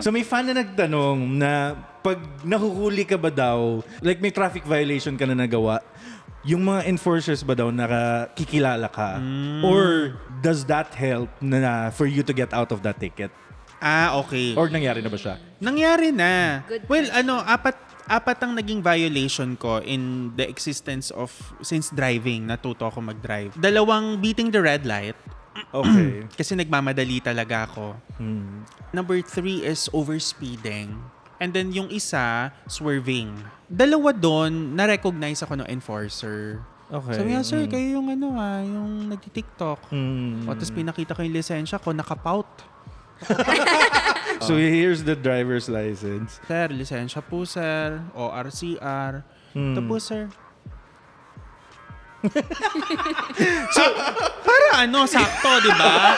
So may fan na nagtanong na pag nahuhuli ka ba daw, like may traffic violation ka na nagawa, yung mga enforcers ba daw nakikilala ka? Or does that help na for you to get out of that ticket? Okay. Or nangyari na ba siya? Nangyari na. Good Well, question. apat ang naging violation ko in the existence of, since driving, natuto ako mag-drive. 2 beating the red light. Okay. Kasi nagmamadali talaga ako. Hmm. Number 3 is overspeeding. And then yung isa, swerving. 2 doon, na-recognize ako ng enforcer. Okay. Sabi nga, sir, kayo yung yung nagti-TikTok. O, tapos pinakita ko yung lisensya ko, nakapout. So here's the driver's license. Sir, lisensya po, sir. ORCR. Ito po, sir. So, para sakto, di ba?